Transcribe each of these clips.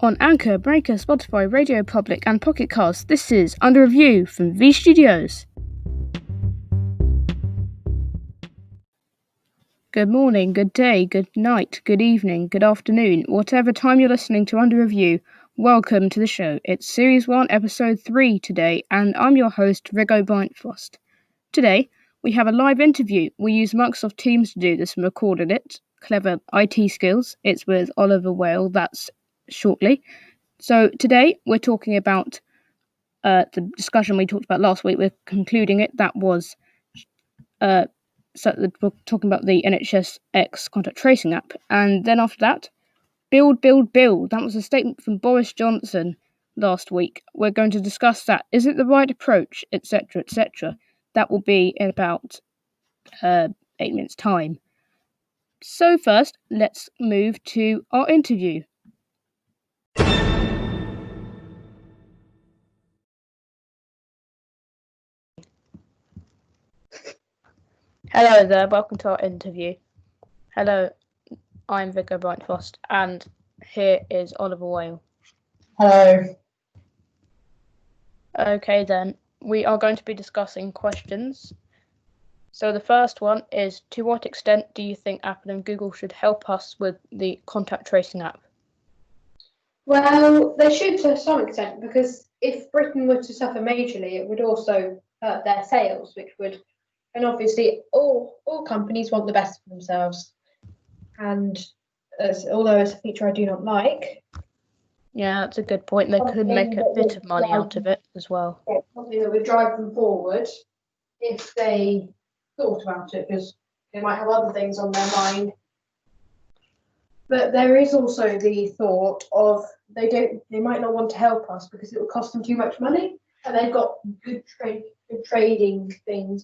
on Anchor, Breaker, Spotify, Radio Public and Pocket Cast. This is Under Review from V Studios. Good morning, good day, good night, good evening, good afternoon, whatever time you're listening to Under Review, welcome to the show. It's Series 1, Episode 3 today, and I'm your host, Rigo Bindfrost. Today, we have a live interview. We use Microsoft Teams to do this and recorded it. Clever IT skills. It's with Oliver Whale, that's shortly. So today, we're talking about the discussion we talked about last week. We're concluding it. That was we're talking about the NHSX contact tracing app. And then after that, build. That was a statement from Boris Johnson last week. We're going to discuss that. Is it the right approach, etc., etc.? That will be in about 8 minutes' time. So first, let's move to our interview. Hello there, welcome to our interview. Hello, I'm Vico Brightfrost, and here is Oliver Whale. Hello. Okay then, we are going to be discussing questions. So the first one is, to what extent do you think Apple and Google should help us with the contact tracing app? Well, they should to some extent, because if Britain were to suffer majorly, it would also hurt their sales, which would, and obviously all companies want the best for themselves. And although it's a feature I do not like. Yeah, that's a good point. They could make a bit of money out of it as well. Yeah, something that would drive them forward if they thought about it, because they might have other things on their mind. But there is also the thought of they might not want to help us because it would cost them too much money, and they've got good trading things.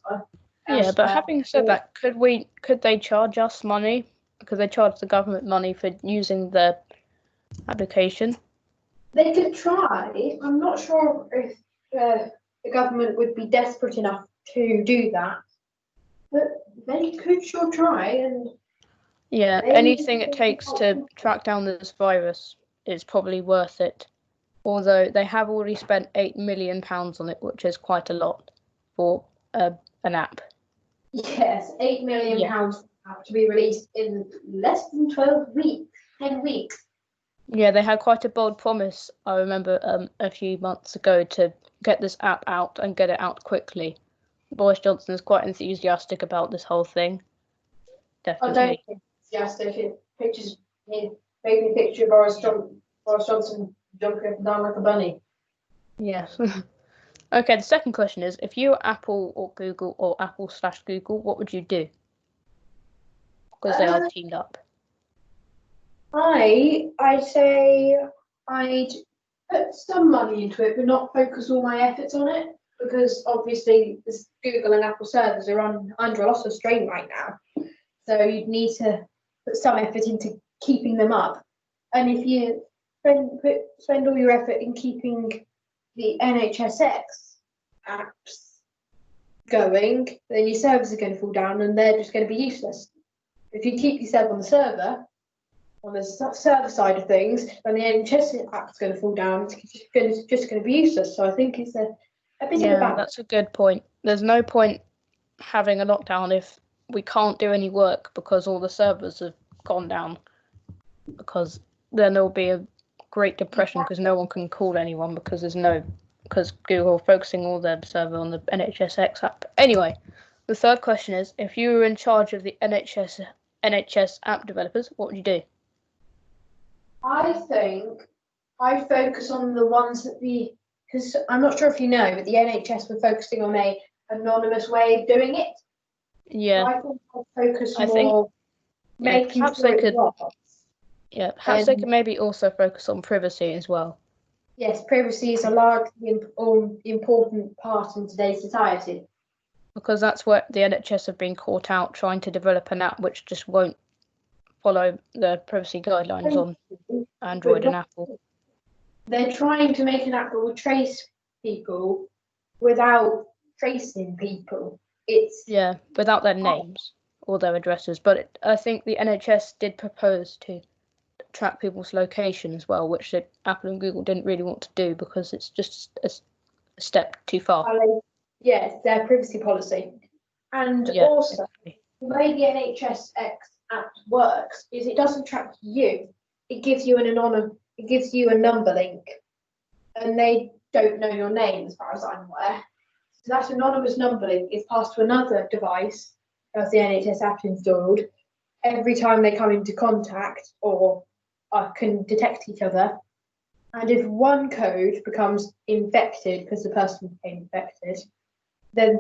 Yeah, but having said that, could they charge us money? Because they charge the government money for using the application. They could try. I'm not sure if the government would be desperate enough to do that, but they could sure try. And yeah, anything it takes to track down this virus is probably worth it. Although they have already spent £8 million on it, which is quite a lot for an app. Yes, £8 million to be released in less than 10 weeks. Yeah, they had quite a bold promise, I remember, a few months ago to get this app out and get it out quickly. Boris Johnson is quite enthusiastic about this whole thing. Definitely. I don't think enthusiastic. Pictures, making a picture of Boris Johnson jumping up and down like a bunny. Yes. Okay, the second question is, if you were Apple or Google or Apple/Google, what would you do? Because they are teamed up. I'd say I'd put some money into it, but not focus all my efforts on it, because obviously this Google and Apple servers are under a lot of strain right now. So you'd need to put some effort into keeping them up. And if you spend all your effort in keeping the NHSX apps going, then your servers are going to fall down and they're just going to be useless. If you keep yourself on the server side of things, then the NHS app's going to fall down. It's just going to be useless. So I think it's a bit of a balance. That's a good point. There's no point having a lockdown if we can't do any work because all the servers have gone down. Because then there'll be a Great Depression because no one can call anyone because Google are focusing all their server on the NHSX app. Anyway, the third question is, if you were in charge of the NHS app developers, what would you do? I think I'd focus on the ones because I'm not sure if you know, but the NHS were focusing on a anonymous way of doing it. Yeah. So I think I'd focus more making sure it works. Yeah, perhaps they could maybe also focus on privacy as well. Yes, privacy is a largely important part in today's society. Because that's what the NHS have been caught out trying to develop an app which just won't follow the privacy guidelines on Android and Apple. They're trying to make an app that will trace people without tracing people. Without their names or their addresses. But I think the NHS did propose to track people's location as well, which Apple and Google didn't really want to do because it's just a step too far. Yes, their privacy policy. And also, exactly. The way the NHSX app works is it doesn't track you. It gives you it gives you a number link, and they don't know your name as far as I'm aware. So that anonymous number link is passed to another device as the NHS app installed every time they come into contact or can detect each other. And if one code becomes infected because the person became infected, then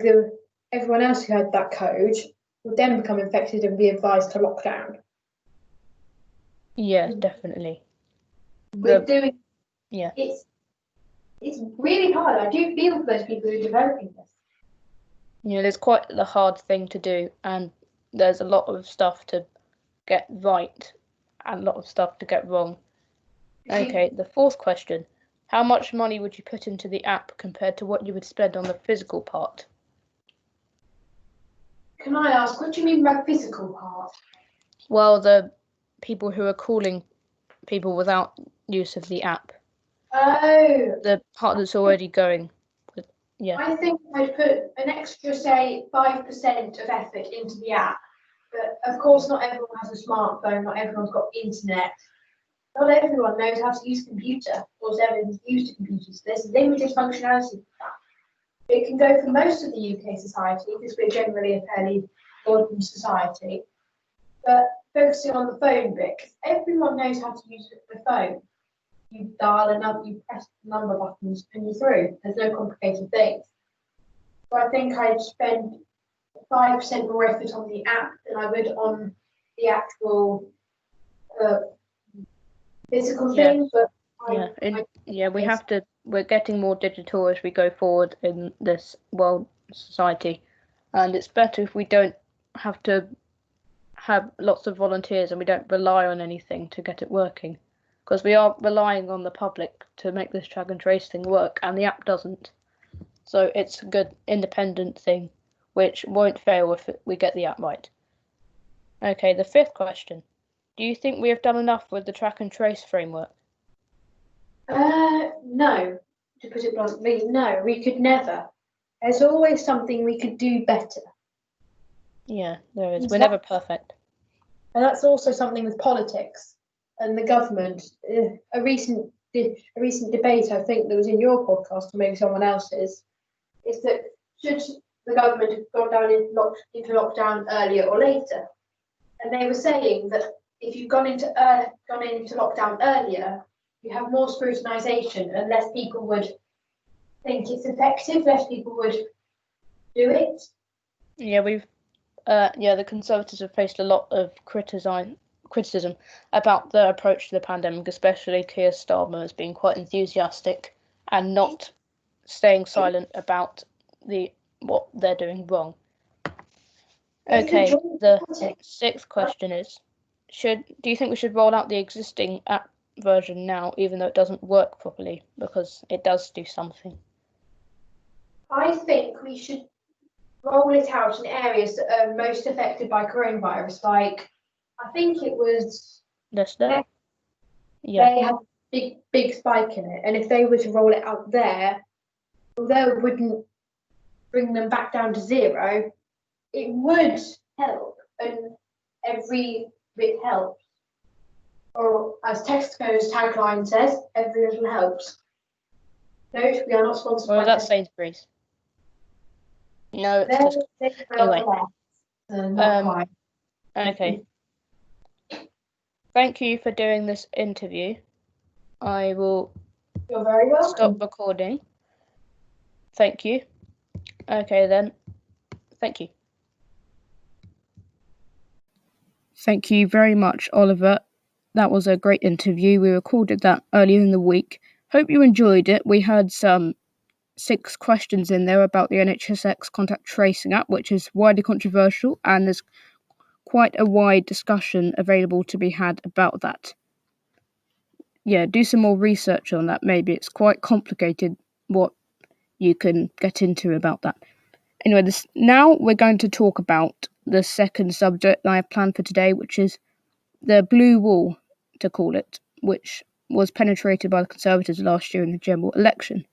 everyone else who had that code would then become infected and be advised to lock down. Yeah, definitely. It's really hard. I do feel for those people who are developing this. There's quite a hard thing to do, and there's a lot of stuff to get right and a lot of stuff to get wrong. Okay, the fourth question. How much money would you put into the app compared to what you would spend on the physical part? Can I ask, what do you mean by physical part? Well, the people who are calling people without use of the app. Oh. The part that's already going. Yeah. I think I'd put an extra, say, 5% of effort into the app. But of course, not everyone has a smartphone, not everyone's got internet. Not everyone knows how to use a computer, or everyone's used a computer, so there's limited functionality for that. It can go for most of the UK society, because we're generally a fairly modern society. But focusing on the phone bit, everyone knows how to use the phone. You dial a number, you press the number buttons, and you're through. There's no complicated things. So I think I'd spend 5% more effort on the app than I would on the actual physical thing. But we're getting more digital as we go forward in this world society, and it's better if we don't have to have lots of volunteers and we don't rely on anything to get it working, because we are relying on the public to make this track and trace thing work, and the app doesn't. So it's a good independent thing which won't fail if we get the app right. Okay, the fifth question. Do you think we have done enough with the track and trace framework? No. To put it bluntly, no, we could never. There's always something we could do better. Yeah, there is. We're never perfect. And that's also something with politics and the government. A recent debate, I think, that was in your podcast or maybe someone else's, is that should the government have gone down into lockdown earlier or later? And they were saying that if you've gone into lockdown earlier, you have more scrutinisation and less people would think it's effective, less people would do it. Yeah, the Conservatives have faced a lot of criticism about their approach to the pandemic, especially Keir Starmer as being quite enthusiastic and not staying silent about what they're doing wrong. Okay, the sixth question is, do you think we should roll out the existing app version now, even though it doesn't work properly, because it does do something? I think we should roll it out in areas that are most affected by coronavirus, like I think it was Leicester. Yeah. They had a big spike in it, and if they were to roll it out there, although it wouldn't bring them back down to zero, it would help, and every bit helps. Or as Tesco's tagline says, every little helps. Note, we are not sponsored by that's Sainsbury's. No, it's Tesco. Anyway. Okay. Thank you for doing this interview. I will You're very welcome. Stop recording. Thank you. Okay then. Thank you. Thank you very much, Oliver. That was a great interview. We recorded that earlier in the week. Hope you enjoyed it. We had some 6 questions in there about the NHSX contact tracing app, which is widely controversial, and there's quite a wide discussion available to be had about that. Yeah, do some more research on that. Maybe it's quite complicated what you can get into about that. Anyway, now we're going to talk about the second subject that I have planned for today, which is the blue wall to call it, which was penetrated by the Conservatives last year in the general election.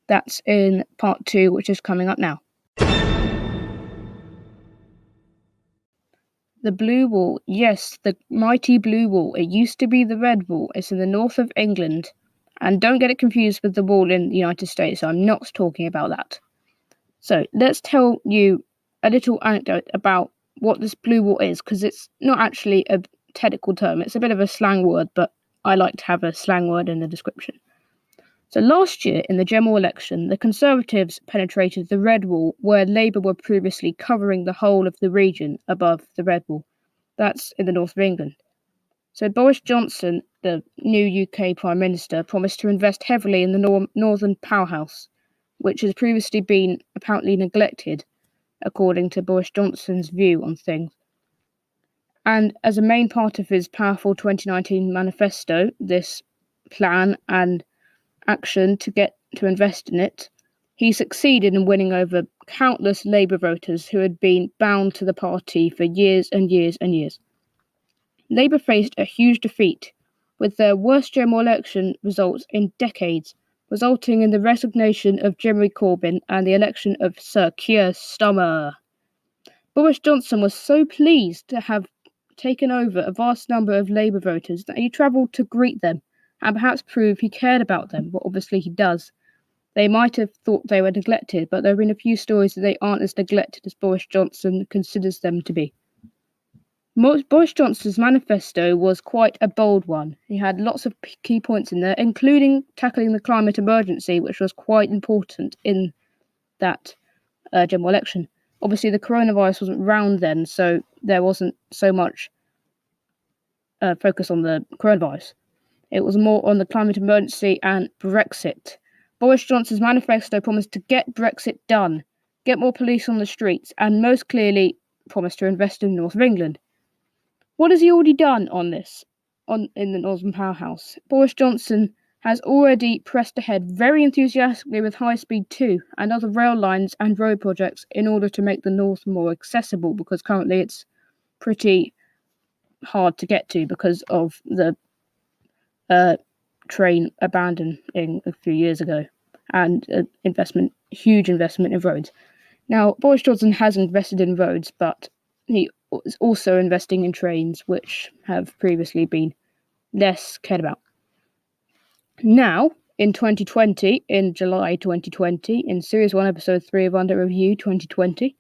That's in part 2, which is coming up now. The Blue Wall. Yes, the mighty Blue Wall. It used to be the Red Wall. It's in the north of England. And don't get it confused with the wall in the United States. I'm not talking about that. So let's tell you a little anecdote about what this Blue Wall is, because it's not actually a technical term. It's a bit of a slang word, but I like to have a slang word in the description. So last year, in the general election, the Conservatives penetrated the Red Wall, where Labour were previously covering the whole of the region above the Red Wall. That's in the north of England. So Boris Johnson, the new UK Prime Minister, promised to invest heavily in the northern powerhouse, which has previously been apparently neglected, according to Boris Johnson's view on things. And as a main part of his powerful 2019 manifesto, this plan and action to get to invest in it, he succeeded in winning over countless Labour voters who had been bound to the party for years and years and years. Labour faced a huge defeat, with their worst general election results in decades, resulting in the resignation of Jeremy Corbyn and the election of Sir Keir Starmer. Boris Johnson was so pleased to have taken over a vast number of Labour voters that he travelled to greet them and perhaps prove he cared about them, but obviously he does. They might have thought they were neglected, but there have been a few stories that they aren't as neglected as Boris Johnson considers them to be. Boris Johnson's manifesto was quite a bold one. He had lots of key points in there, including tackling the climate emergency, which was quite important in that general election. Obviously, the coronavirus wasn't round then, so there wasn't so much focus on the coronavirus. It was more on the climate emergency and Brexit. Boris Johnson's manifesto promised to get Brexit done, get more police on the streets, and most clearly promised to invest in the north of England. What has he already done on this, in the Northern Powerhouse? Boris Johnson has already pressed ahead very enthusiastically with High Speed 2 and other rail lines and road projects in order to make the north more accessible, because currently it's pretty hard to get to because of the train abandoning a few years ago, and huge investment in roads. Now, Boris Johnson has invested in roads, but he is also investing in trains, which have previously been less cared about. Now, in 2020, in July 2020, in Series 1, Episode 3 of Under Review 2020,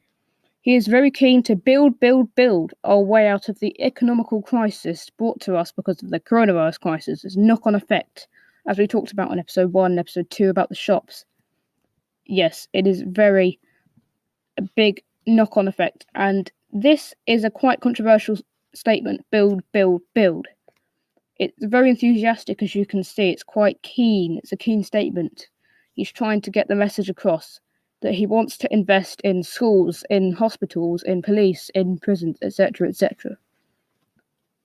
he is very keen to build our way out of the economical crisis brought to us because of the coronavirus crisis. Its knock-on effect, as we talked about in Episode 1 and Episode 2 about the shops. Yes, it is a big knock-on effect, and this is a quite controversial statement, build. It's very enthusiastic, as you can see. It's quite keen. It's a keen statement. He's trying to get the message across that he wants to invest in schools, in hospitals, in police, in prisons, etc., etc.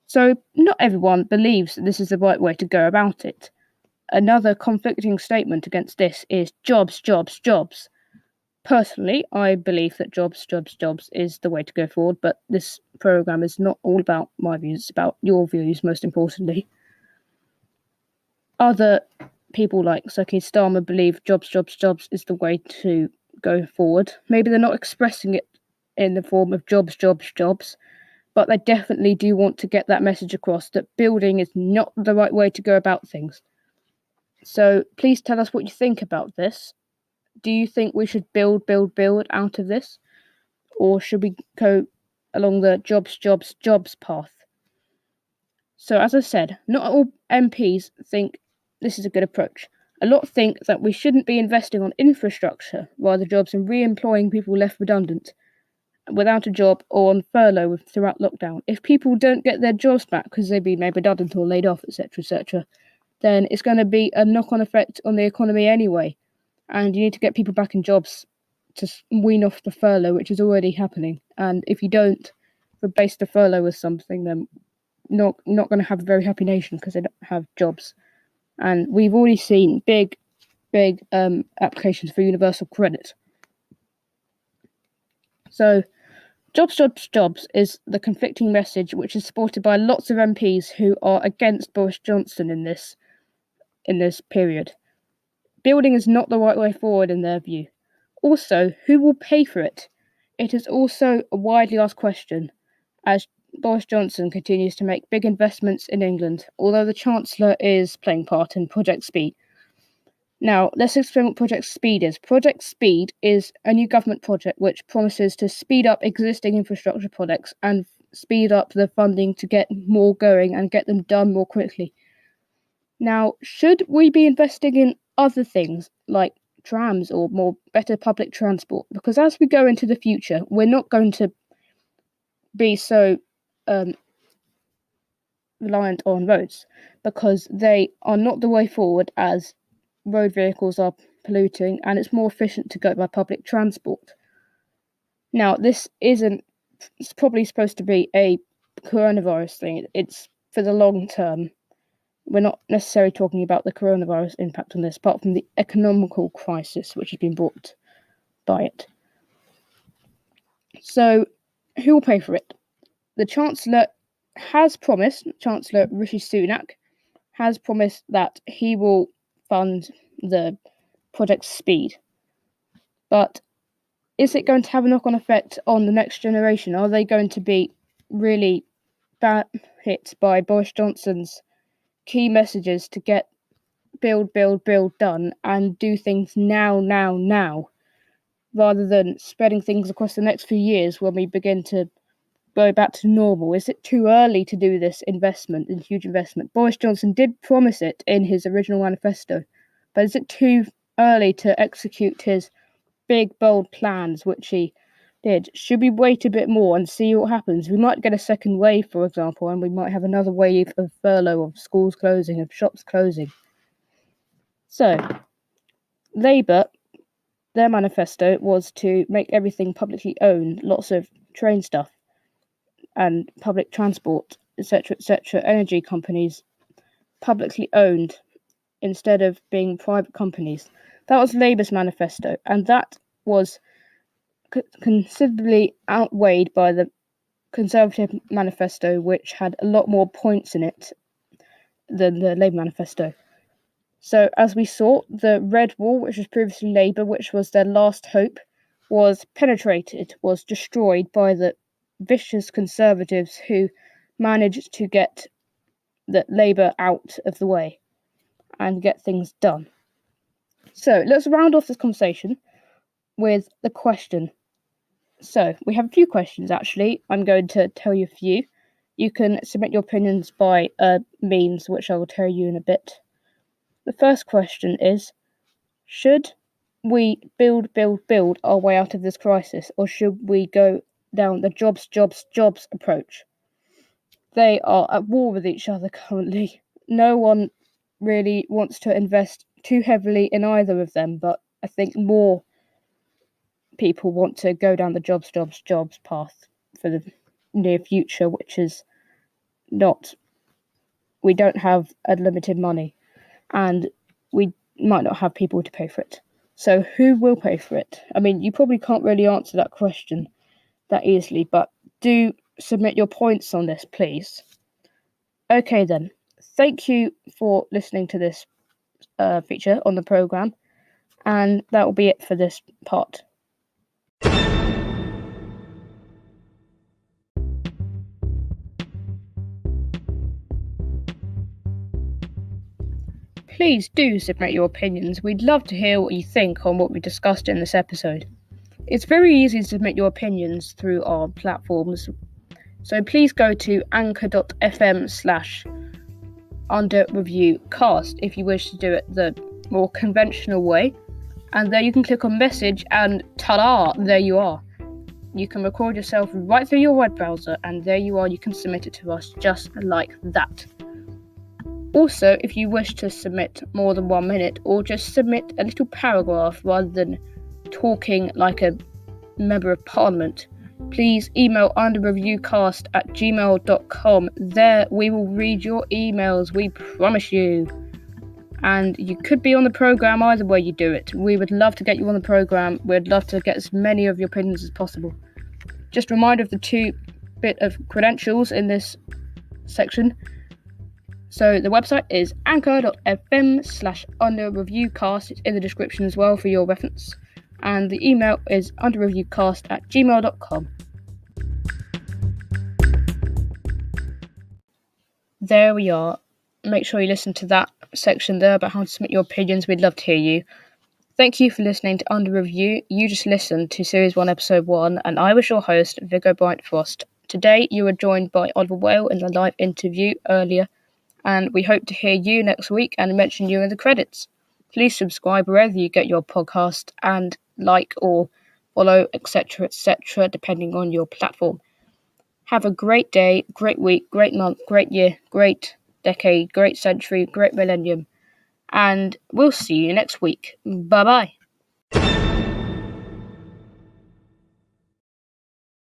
So not everyone believes that this is the right way to go about it. Another conflicting statement against this is jobs. Personally, I believe that jobs is the way to go forward, but this programme is not all about my views, it's about your views, most importantly. Other people like Sir Keir Starmer believe jobs is the way to go forward. Maybe they're not expressing it in the form of jobs, but they definitely do want to get that message across that building is not the right way to go about things. So please tell us what you think about this. Do you think we should build out of this? Or should we go along the jobs path? So as I said, not all MPs think this is a good approach. A lot think that we shouldn't be investing on infrastructure, rather jobs, and re-employing people left redundant, without a job or on furlough throughout lockdown. If people don't get their jobs back because they've been made redundant or laid off, etc., then it's going to be a knock-on effect on the economy anyway. And you need to get people back in jobs to wean off the furlough, which is already happening. And if you don't replace the furlough with something, then not going to have a very happy nation because they don't have jobs. And we've already seen big applications for universal credit. So Jobs, jobs, jobs is the conflicting message which is supported by lots of MPs who are against Boris Johnson in this period. Building is not the right way forward in their view. Also, who will pay for it? It is also a widely asked question, as Boris Johnson continues to make big investments in England, although the Chancellor is playing part in Project Speed. Now, let's explain what Project Speed is. Project Speed is a new government project which promises to speed up existing infrastructure projects and speed up the funding to get more going and get them done more quickly. Now, should we be investing in other things like trams or better public transport? Because as we go into the future, we're not going to be so reliant on roads, because they are not the way forward, as road vehicles are polluting and it's more efficient to go by public transport. Now, this isn't it's probably supposed to be a coronavirus thing. It's for the long term. We're not necessarily talking about the coronavirus impact on this, apart from the economical crisis which has been brought by it. So, who will pay for it? The Chancellor Rishi Sunak, has promised that he will fund the Project Speed. But is it going to have a knock-on effect on the next generation? Are they going to be really bad hit by Boris Johnson's key messages to get build done and do things now, rather than spreading things across the next few years when we begin to go back to normal? Is it too early to do this huge investment? Boris Johnson did promise it in his original manifesto, but is it too early to execute his big, bold plans, which he did? Should we wait a bit more and see what happens? We might get a second wave, for example, and we might have another wave of furlough, of schools closing, of shops closing. So, Labour, their manifesto was to make everything publicly owned, lots of train stuff and public transport, etc., energy companies publicly owned instead of being private companies. That was Labour's manifesto, and that was considerably outweighed by the Conservative manifesto, which had a lot more points in it than the Labour manifesto. So, as we saw, the Red Wall, which was previously Labour, which was their last hope, was destroyed by the vicious Conservatives who managed to get the Labour out of the way and get things done. So, let's round off this conversation with the question. So, we have a few questions, actually. I'm going to tell you a few. You can submit your opinions by means, which I will tell you in a bit. The first question is, should we build our way out of this crisis, or should we go down the jobs approach? They are at war with each other currently. No one really wants to invest too heavily in either of them, but I think more people want to go down the jobs path for the near future, which is not, we don't have unlimited money and we might not have people to pay for it. So who will pay for it? I mean, you probably can't really answer that question that easily, but do submit your points on this, please. Okay then, thank you for listening to this feature on the programme, and that will be it for this part. Please do submit your opinions. We'd love to hear what you think on what we discussed in this episode. It's very easy to submit your opinions through our platforms, so please go to anchor.fm/underreviewcast if you wish to do it the more conventional way, and there you can click on message and ta-da, there you are. You can record yourself right through your web browser, and there you are, you can submit it to us just like that. Also, if you wish to submit more than 1 minute, or just submit a little paragraph rather than talking like a member of parliament, please email underreviewcast@gmail.com. There we will read your emails, we promise you. And you could be on the programme either way you do it. We would love to get you on the programme. We'd love to get as many of your opinions as possible. Just a reminder of the 2 bit of credentials in this section. So the website is anchor.fm/underreviewcast. It's in the description as well for your reference. And the email is underreviewcast@gmail.com. There we are. Make sure you listen to that section there about how to submit your opinions. We'd love to hear you. Thank you for listening to Under Review. You just listened to Series 1, Episode 1, and I was your host, Viggo Bryant-Frost. Today, you were joined by Oliver Whale in the live interview earlier, and we hope to hear you next week and mention you in the credits. Please subscribe wherever you get your podcast and like or follow, etc., depending on your platform. Have a great day, great week, great month, great year, great decade, great century, great millennium. And we'll see you next week. Bye-bye.